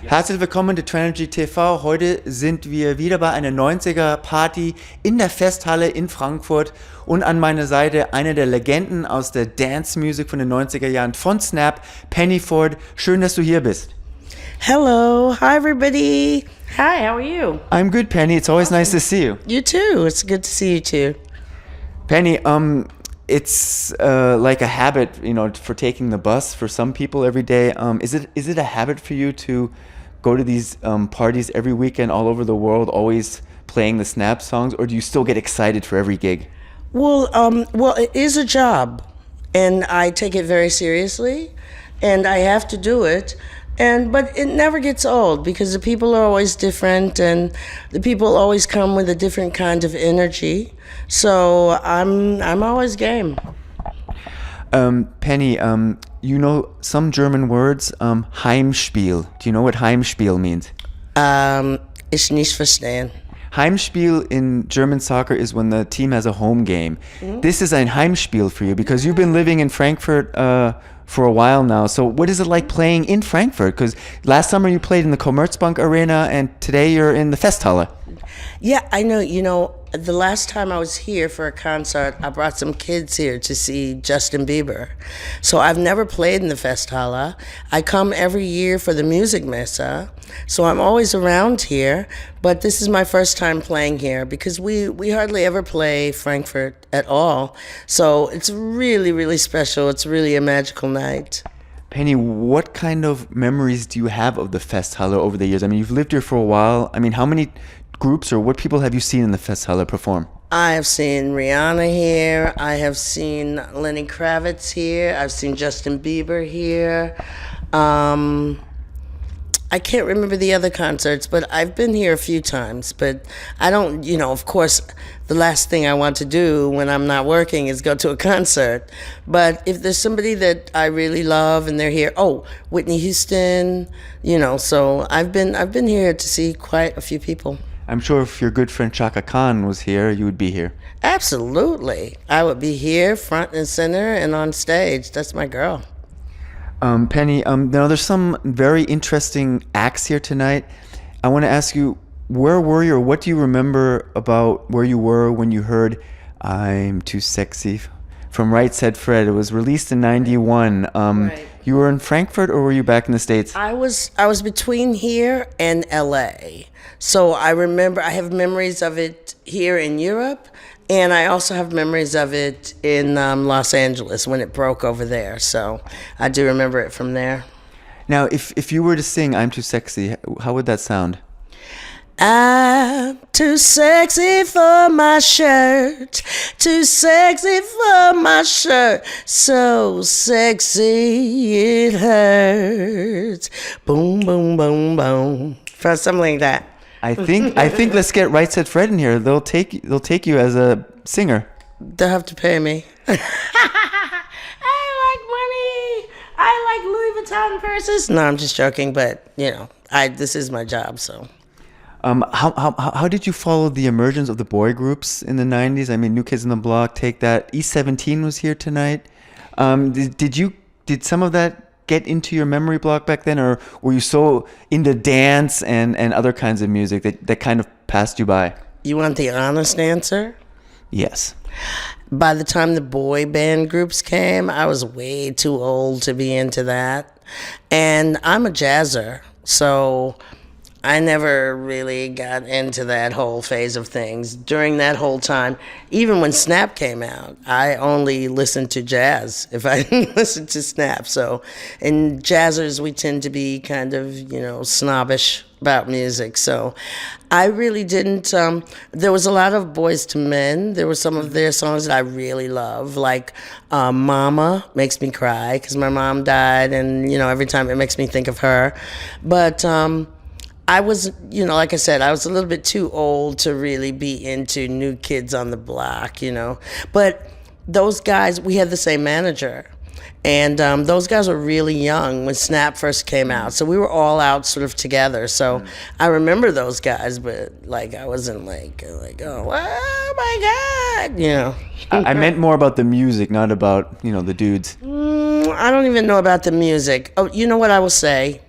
Herzlich willkommen zu Trinergy TV. Heute sind wir wieder bei einer 90er-Party in der Festhalle in Frankfurt und an meiner Seite eine der Legenden aus der Dance Music von den 90er Jahren von Snap, Penny Ford. Schön, dass du hier bist. Hello, hi everybody. Hi, how are you? I'm good, Penny. It's always nice to see you. You too. It's good to see you too. Penny, it's like a habit, you know, for taking the bus for some people every day. Is it a habit for you to go to these parties every weekend all over the world, always playing the Snap songs, or do you still get excited for every gig? Well, it is a job, and I take it very seriously, and I have to do it. But it never gets old because the people are always different, and the people always come with a different kind of energy. So I'm always game. Penny, you know some German words, Heimspiel. Do you know what Heimspiel means? Ich nicht verstehen. Heimspiel in German soccer is when the team has a home game. Mm-hmm. This is ein Heimspiel for you because you've been living in Frankfurt for a while now. So what is it like playing in Frankfurt? Because last summer you played in the Commerzbank Arena and today you're in the Festhalle. Yeah, I know. You know, the last time I was here for a concert, I brought some kids here to see Justin Bieber. So I've never played in the Festhalle. I come every year for the Music Messe. So I'm always around here, but this is my first time playing here because we hardly ever play Frankfurt at all. So it's really, really special. It's really a magical night. Penny, what kind of memories do you have of the Festhalle over the years? I mean, you've lived here for a while. I mean, how many groups or what people have you seen in the Festhalle perform? I have seen Rihanna here. I have seen Lenny Kravitz here. I've seen Justin Bieber here. I can't remember the other concerts, but I've been here a few times. But I don't, you know, of course, the last thing I want to do when I'm not working is go to a concert. But if there's somebody that I really love and they're here, Whitney Houston, you know, so I've been here to see quite a few people. I'm sure if your good friend Chaka Khan was here, you would be here. Absolutely. I would be here, front and center, and on stage. That's my girl. Penny, now there's some very interesting acts here tonight. I want to ask you, where were you, or what do you remember about where you were when you heard I'm Too Sexy from Right Said Fred? It was released in 91. Right. You were in Frankfurt, or were you back in the States? I was between here and LA. So I remember, I have memories of it here in Europe, and I also have memories of it in Los Angeles when it broke over there. So I do remember it from there. Now, if you were to sing I'm Too Sexy, how would that sound? I'm too sexy for my shirt, too sexy for my shirt, so sexy it hurts. Boom, boom, boom, boom. Something like that. I think let's get Right Said Fred in here. They'll take you as a singer. They'll have to pay me. I like money. I like Louis Vuitton purses. No, I'm just joking, but you know, this is my job, so. How did you follow the emergence of the boy groups in the 90s? I mean, New Kids on the Block, Take That. E17 was here tonight. Did some of that get into your memory block back then, or were you so into dance and other kinds of music that kind of passed you by? You want the honest answer? Yes. By the time the boy band groups came, I was way too old to be into that. And I'm a jazzer, so I never really got into that whole phase of things. During that whole time, even when Snap came out, I only listened to jazz if I didn't listen to Snap. So, in jazzers, we tend to be kind of, you know, snobbish about music. So, I really didn't. There was a lot of Boys to Men. There were some of their songs that I really love, like Mama makes me cry because my mom died, and, you know, every time it makes me think of her. But I was, you know, like I said, I was a little bit too old to really be into New Kids on the Block, you know. But those guys, we had the same manager. And those guys were really young when Snap first came out. So we were all out sort of together. So I remember those guys, but like I wasn't like oh my God, you know. I meant more about the music, not about, you know, the dudes. I don't even know about the music. Oh, you know what I will say?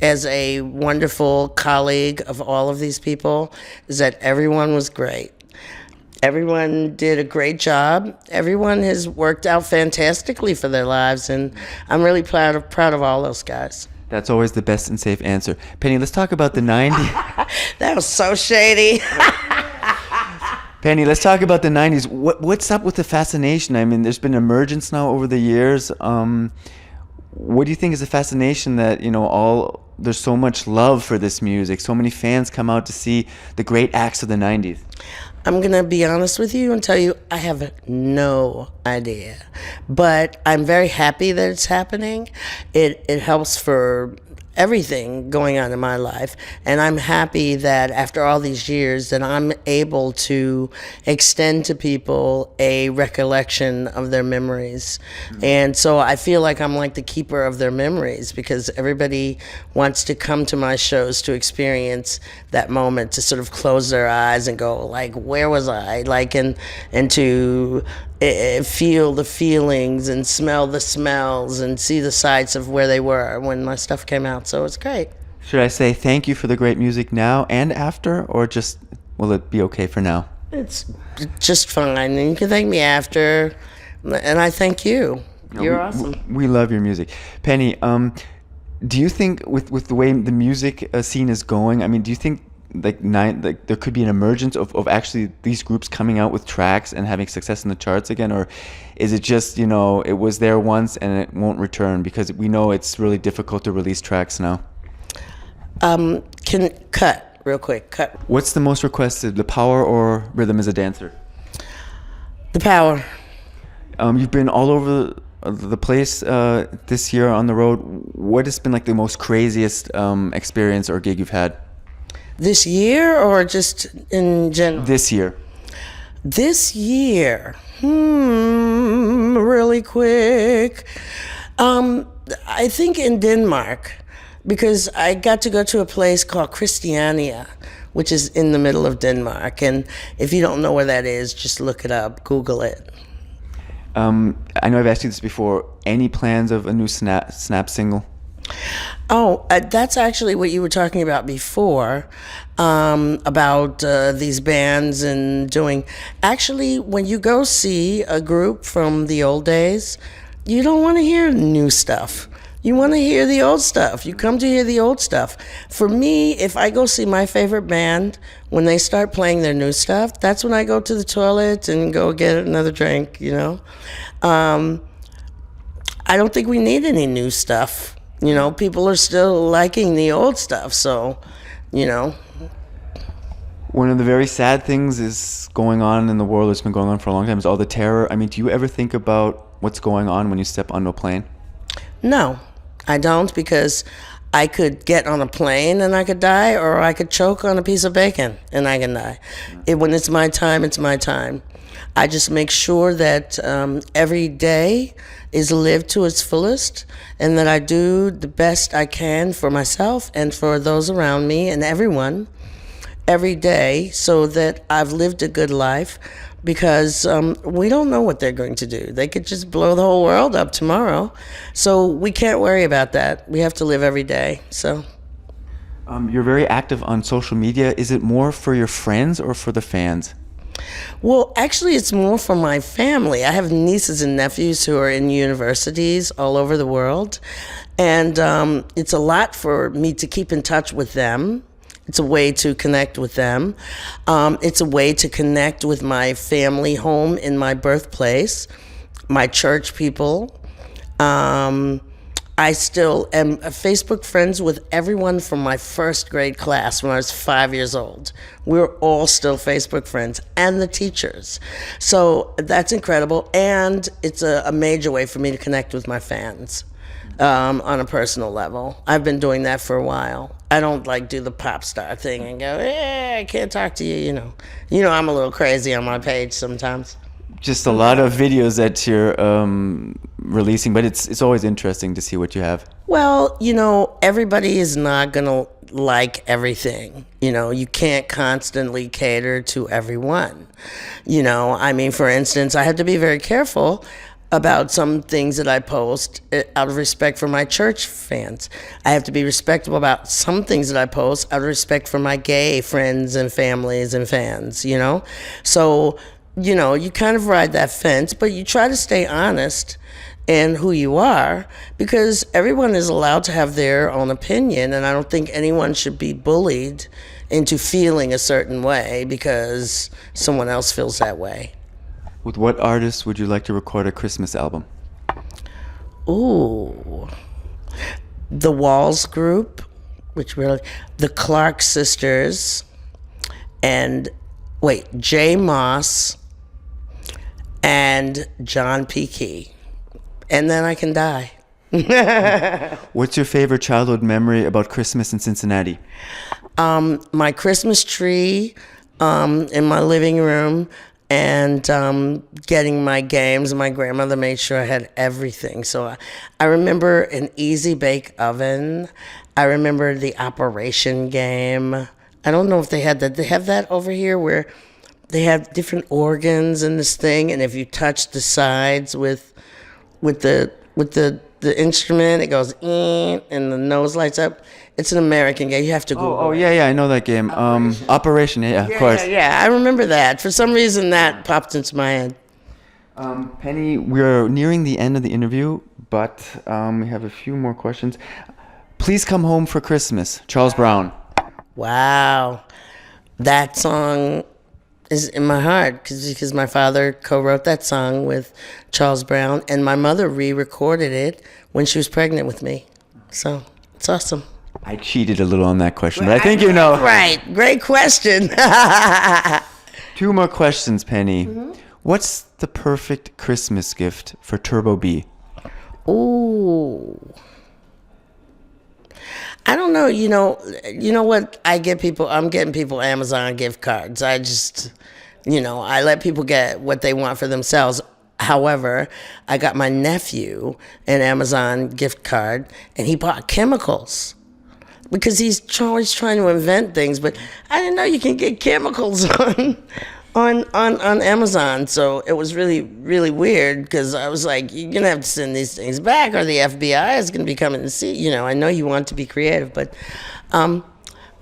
As a wonderful colleague of all of these people, is that everyone was great. Everyone did a great job. Everyone has worked out fantastically for their lives, and I'm really proud of all those guys. That's always the best and safe answer. Penny, let's talk about the 90s. That was so shady. Penny, let's talk about the 90s. What's up with the fascination? I mean, there's been emergence now over the years. What do you think is the fascination that, you know, there's so much love for this music? So many fans come out to see the great acts of the 90s. I'm going to be honest with you and tell you I have no idea. But I'm very happy that it's happening. It helps for everything going on in my life, and I'm happy that after all these years that I'm able to extend to people a recollection of their memories. And so I feel like I'm like the keeper of their memories, because everybody wants to come to my shows to experience that moment, to sort of close their eyes and go like, where was I, like, and to feel the feelings and smell the smells and see the sights of where they were when my stuff came out. So it's great. Should I say thank you for the great music now and after, or just will it be okay for now? It's just fine, and you can thank me after, and I thank you. You're awesome. We love your music. Penny, do you think with the way the music scene is going, I mean, do you think like there could be an emergence of actually these groups coming out with tracks and having success in the charts again, or is it just, you know, it was there once and it won't return, because we know it's really difficult to release tracks now? Can cut real quick. Cut. What's the most requested, the Power or Rhythm as a Dancer? The Power. You've been all over the place this year on the road. What has been like the most craziest experience or gig you've had? This year or just in general? This year. This year. Really quick. I think in Denmark, because I got to go to a place called Christiania, which is in the middle of Denmark. And if you don't know where that is, just look it up, Google it. I know I've asked you this before. Any plans of a new Snap single? Oh, that's actually what you were talking about before, about these bands and doing. Actually, when you go see a group from the old days, you don't want to hear new stuff. You want to hear the old stuff. You come to hear the old stuff. For me, if I go see my favorite band, when they start playing their new stuff, that's when I go to the toilet and go get another drink, you know. I don't think we need any new stuff. You know, people are still liking the old stuff, so, you know. One of the very sad things is going on in the world, that's been going on for a long time, is all the terror. I mean, do you ever think about what's going on when you step onto a plane? No, I don't, because I could get on a plane and I could die, or I could choke on a piece of bacon and I can die. When it's my time, it's my time. I just make sure that every day is lived to its fullest, and that I do the best I can for myself and for those around me and everyone every day, so that I've lived a good life, because we don't know what they're going to do. They could just blow the whole world up tomorrow. So we can't worry about that. We have to live every day. So. You're very active on social media. Is it more for your friends or for the fans? Well, actually, it's more for my family. I have nieces and nephews who are in universities all over the world, and it's a lot for me to keep in touch with them. It's a way to connect with them. It's a way to connect with my family home in my birthplace, my church people. I still am Facebook friends with everyone from my first grade class when I was 5 years old. We're all still Facebook friends, and the teachers. So that's incredible, and it's a major way for me to connect with my fans on a personal level. I've been doing that for a while. I don't like do the pop star thing and go, I can't talk to you, you know. You know, I'm a little crazy on my page sometimes. just a lot of videos that you're releasing, but it's always interesting to see what you have. Well, everybody is not going to like everything. You can't constantly cater to everyone. For instance, I have to be very careful about some things that I post out of respect for my church fans. I have to be respectful about some things that I post out of respect for my gay friends and families and fans, So, you kind of ride that fence, but you try to stay honest in who you are, because everyone is allowed to have their own opinion, and I don't think anyone should be bullied into feeling a certain way because someone else feels that way. With what artist would you like to record a Christmas album? Ooh, the Walls Group, the Clark Sisters, and Jay Moss and John P. Key. And then I can die. What's your favorite childhood memory about Christmas in Cincinnati? My Christmas tree in my living room, and getting my games. My grandmother made sure I had everything. So I remember an Easy Bake Oven. I remember the Operation game. I don't know if they had that. They have that over here where they have different organs in this thing, and if you touch the sides with the instrument, it goes and the nose lights up. It's an American game. You have to Google. Oh yeah, I know that game. Operation, yeah, of course. Yeah, I remember that. For some reason, that popped into my head. Penny, we're nearing the end of the interview, but we have a few more questions. Please Come Home for Christmas, Charles Brown. Wow, that song is in my heart because my father co-wrote that song with Charles Brown, and my mother re-recorded it when she was pregnant with me. So it's awesome. I cheated a little on that question, but I think you know. Right, great question. 2 more questions, Penny. Mm-hmm. What's the perfect Christmas gift for Turbo B? Ooh. I don't know, you know what I get people? I'm getting people Amazon gift cards. I just, I let people get what they want for themselves. However, I got my nephew an Amazon gift card, and he bought chemicals because he's always trying to invent things, but I didn't know you can get chemicals on Amazon. So it was really, really weird because I was like, you're going to have to send these things back or the FBI is going to be coming to see. I know you want to be creative, but I don't know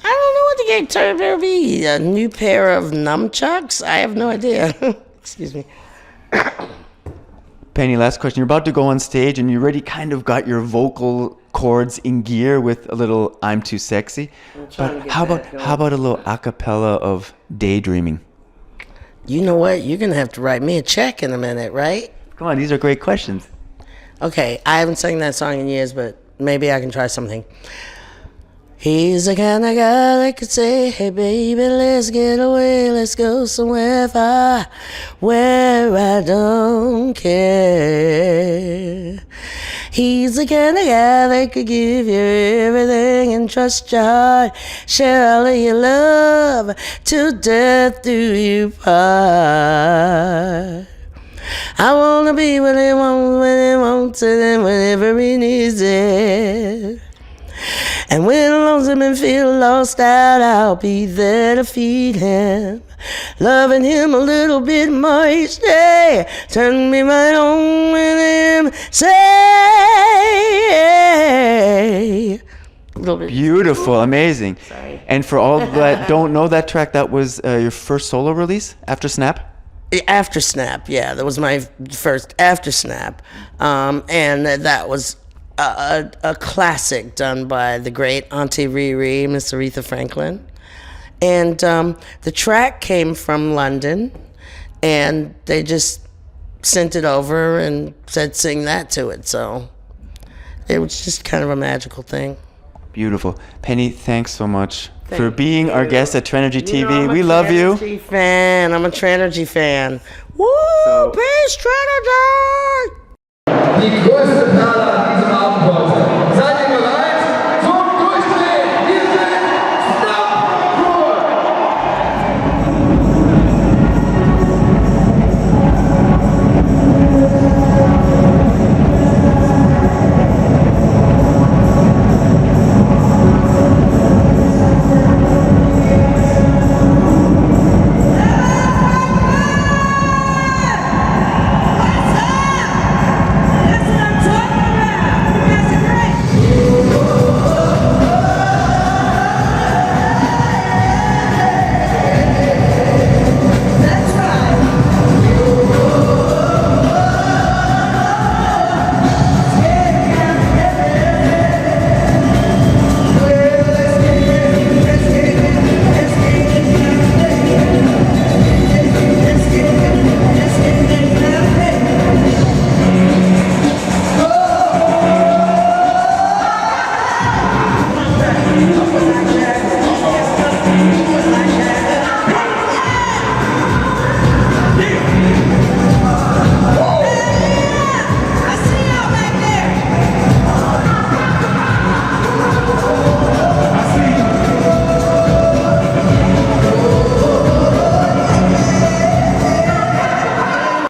what to get Turbo B. A new pair of nunchucks? I have no idea. Excuse me. Penny, last question. You're about to go on stage and you already kind of got your vocal cords in gear with a little I'm Too Sexy. But how about a little a cappella of Daydreaming? You know what? You're going to have to write me a check in a minute, right? Come on, these are great questions. Okay, I haven't sung that song in years, but maybe I can try something. He's the kind of guy that could say, hey baby, let's get away, let's go somewhere far, where I don't care. He's the kind of guy that could give you everything and trust your heart, share all of your love, till death do you part. I wanna be what he wants, when he wants it, and whenever he needs it. And when I'm lonesome and feel lost out, I'll be there to feed him, loving him a little bit more each day. Turn me right on with him, say. Beautiful, amazing. Sorry. And for all that don't know that track, that was your first solo release after Snap? After Snap, yeah, that was my first after Snap, and that was a classic done by the great Auntie Riri, Miss Aretha Franklin. And the track came from London, and they just sent it over and said sing that to it. So it was just kind of a magical thing. Beautiful. Penny, thanks so much for being our guest at Trenergy TV. I'm we a love you. Trenergy fan. I'm a Trenergy fan. Woo! Peace, Trenergy! Die größte Perle an diesem Abend war